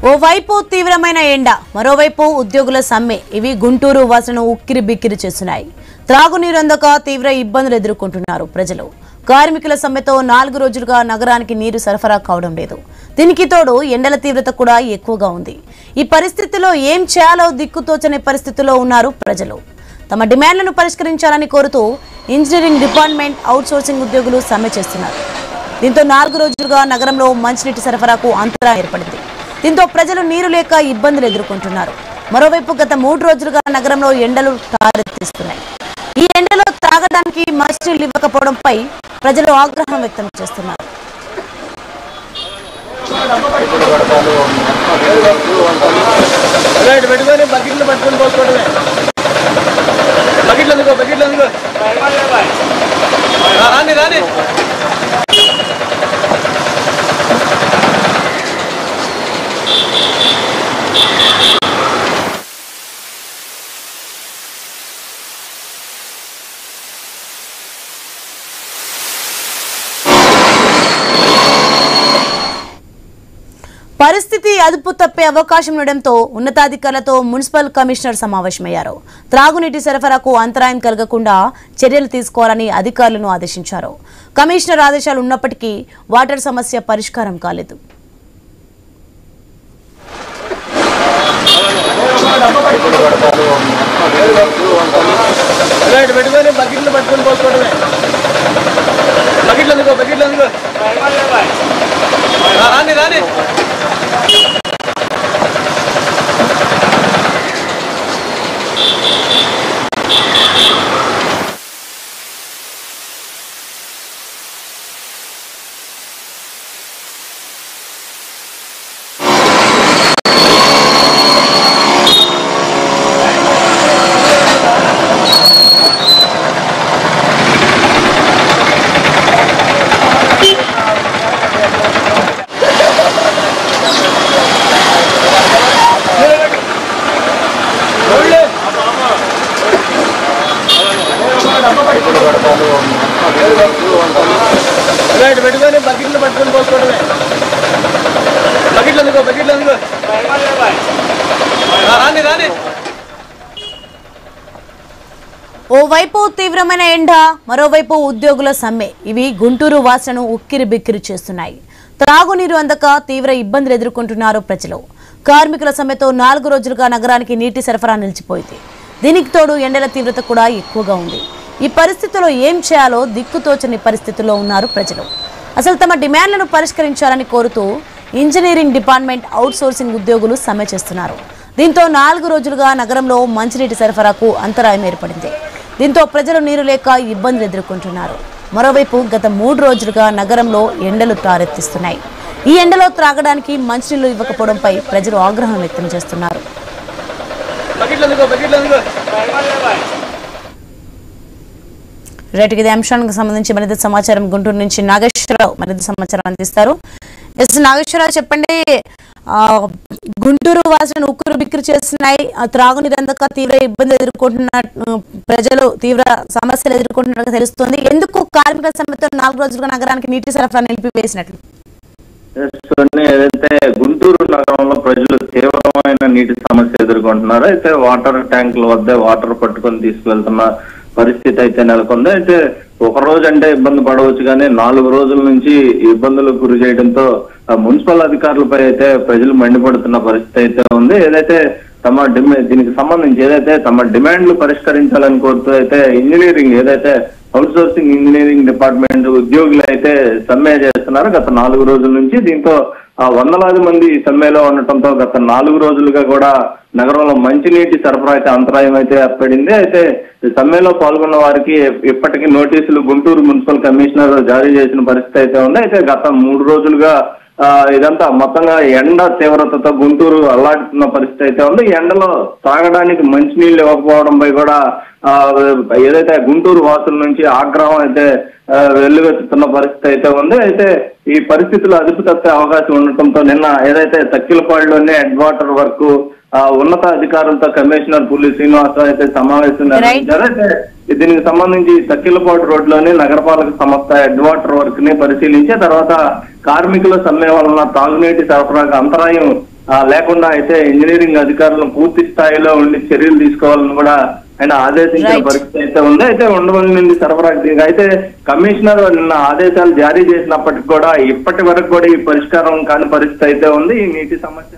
ఓవైపు తీవ్రమైన ఎండ, మరోవైపు ఉద్యోగుల సమ్మె ఇవి గుంటూరు వాసులను ఉక్కిరి బిక్కిరి చేస్తున్నాయి. త్రాగునీరు అందక తీవ్ర ఇబ్బందులు ఎదుర్కొంటున్నారు ప్రజలు. కార్మికుల సమ్మెతో 4 రోజులుగా నగరానికి నీరు సరఫరా కావడం లేదు. దీనికి తోడు ఎండల తీవ్రత కూడా ఎక్కువగా ఉంది. ఈ పరిస్థితిలో ఏం చేయాలో దిక్కుతోచని పరిస్థితిలో ఉన్నారు ప్రజలు. తమ డిమాండ్లను పరిష్కరించాలని కోరుతూ ఇంజనీరింగ్ డిపార్ట్మెంట్ అవుట్సోర్సింగ్ ఉద్యోగులు సమ్మె చేస్తున్నారు. దీంతో 4 రోజులుగా నగరంలో మంచినీటి సరఫరాకు అంతరాయం ఏర్పడింది. దీంతో ప్రజలు నీరు లేక ఇబ్బందులు ఎదుర్కొంటున్నారు. మరోవైపు గత 3 రోజులుగా నగరంలో ఎండలు తారెత్తిస్తున్నాయి. ఈ ఎండలో తాగడానికి మంచినీళ్లు ఇవ్వకపోవడంపై ప్రజలు ఆగ్రహం వ్యక్తం చేస్తున్నారు. పరిస్థితి అదుపు తప్పే అవకాశం ఉండడంతో ఉన్నతాధికారులతో మున్సిపల్ కమిషనర్ సమావేశమయ్యారు. త్రాగునీటి సరఫరాకు అంతరాయం కలగకుండా చర్యలు తీసుకోవాలని అధికారులను ఆదేశించారు. కమిషనర్ ఆదేశాలు ఉన్నప్పటికీ వాటర్ సమస్య పరిష్కారం కాలేదు. ఓవైపు తీవ్రమైన ఎండ, మరోవైపు ఉద్యోగుల సమ్మె ఇవి గుంటూరు వాసులను ఉక్కిరి బిక్కిరి చేస్తున్నాయి. త్రాగునీరు అందక తీవ్ర ఇబ్బందులు ఎదుర్కొంటున్నారు ప్రజలు. కార్మికుల సమ్మెతో 4 రోజులుగా నగరానికి నీటి సరఫరా నిలిచిపోయింది. దీనికి తోడు ఎండల తీవ్రత కూడా ఎక్కువగా ఉంది. ఈ పరిస్థితుల్లో ఏం చేయాలో దిక్కుతోచని పరిస్థితుల్లో ఉన్నారు ప్రజలు. అసలు తమ డిమాండ్లను పరిష్కరించాలని కోరుతూ ఇంజనీరింగ్ డిపార్ట్మెంట్ అవుట్సోర్సింగ్ ఉద్యోగులు సమ్మె చేస్తున్నారు. దీంతో 4 రోజులుగా నగరంలో మంచినీటి సరఫరాకు అంతరాయం ఏర్పడింది. దీంతో ప్రజలు నీరు లేక ఇబ్బందులు ఎదుర్కొంటున్నారు. మరోవైపు గత 3 రోజులుగా నగరంలో ఎండలు తారెత్తిస్తున్నాయి. ఈ ఎండలో త్రాగడానికి మంచినీళ్లు ఇవ్వకపోవడంపై ప్రజలు ఆగ్రహం వ్యక్తం చేస్తున్నారు. రైట్, ఇదే అంశానికి సంబంధించి మరింత సమాచారం గుంటూరు నుంచి నాగేశ్వరరావు మరింత సమాచారం అందిస్తారు. నాగేశ్వరరావు, చెప్పండి. గుంటూరు వాసులను ఉక్కిరి బిక్కిరి చేస్తున్నాయి. త్రాగునీరు అందక తీవ్ర ఇబ్బందులు ఎదుర్కొంటున్న ప్రజలు తీవ్ర సమస్యలు ఎదుర్కొంటున్నట్టు తెలుస్తుంది. ఎందుకు కార్మికుల సమ్మెతో 4 రోజులుగా నగరానికి నీటి సరఫరా నిలిపివేసినట్లు? ఏదైతే గుంటూరు నగరంలో ప్రజలు తీవ్రమైన నీటి సమస్య ఎదుర్కొంటున్నారు. అయితే వాటర్ ట్యాంకుల వద్ద వాటర్ పట్టుకొని తీసుకువెళ్తున్న పరిస్థితి అయితే నెలకొంది. అయితే ఒక రోజు అంటే ఇబ్బంది పడవచ్చు, కానీ 4 రోజుల నుంచి ఇబ్బందులకు గురి చేయడంతో మున్సిపల్ అధికారులపై అయితే ప్రజలు మండిపడుతున్న పరిస్థితి అయితే ఉంది. ఏదైతే దీనికి సంబంధించి తమ డిమాండ్లు పరిష్కరించాలని కోరుతూ అయితే ఏదైతే అవుట్సోర్సింగ్ ఇంజనీరింగ్ డిపార్ట్మెంట్ ఉద్యోగులు అయితే సమ్మె చేస్తున్నారు గత 4 రోజుల నుంచి. దీంతో వందలాది మంది సమ్మెలో ఉండటంతో గత 4 రోజులుగా కూడా నగరంలో మంచినీటి సరఫరా అయితే అంతరాయం అయితే ఏర్పడింది. అయితే సమ్మెలో పాల్గొన్న వారికి ఇప్పటికీ నోటీసులు గుంటూరు మున్సిపల్ కమిషనర్ జారీ చేసిన పరిస్థితి అయితే ఉంది. అయితే గత 3 రోజులుగా ఇదంతా మొత్తంగా ఎండ తీవ్రతతో గుంటూరు అల్లాడుతున్న పరిస్థితి అయితే ఉంది. ఎండలో తాగడానికి మంచినీళ్ళు ఇవ్వకపోవడంపై కూడా ఏదైతే గుంటూరు వాసుల నుంచి ఆగ్రహం అయితే వెల్లువెత్తుతున్న పరిస్థితి అయితే ఉంది. అయితే ఈ పరిస్థితులు అదుపు తప్పే అవకాశం ఉండటంతో నిన్న ఏదైతే తక్కిలపాడులోనే హెడ్ వాటర్ వర్క్ ఉన్నత అధికారులతో కమిషనర్ పుల్లి శ్రీనివాసరావు అయితే సమావేశం నిర్వహించారు. అయితే దీనికి సంబంధించి తక్కిలపాడు రోడ్లోని నగరపాలక సంస్థ హెడ్ వాటర్ వర్క్ ని పరిశీలించి తర్వాత కార్మికుల సమ్మె వలన తాగునీటి సరఫరాకు అంతరాయం లేకుండా అయితే ఇంజనీరింగ్ అధికారులను పూర్తి స్థాయిలో ఉండి చర్యలు తీసుకోవాలని కూడా ఆయన ఆదేశించిన పరిస్థితి అయితే ఉంది. అయితే ఉండవల్లి నుండి సరఫరా అయితే కమిషనర్ నిన్న ఆదేశాలు జారీ చేసినప్పటికీ కూడా ఇప్పటి వరకు కూడా ఈ పరిష్కారం కాని పరిస్థితి అయితే ఉంది. ఈ నీటి సమస్య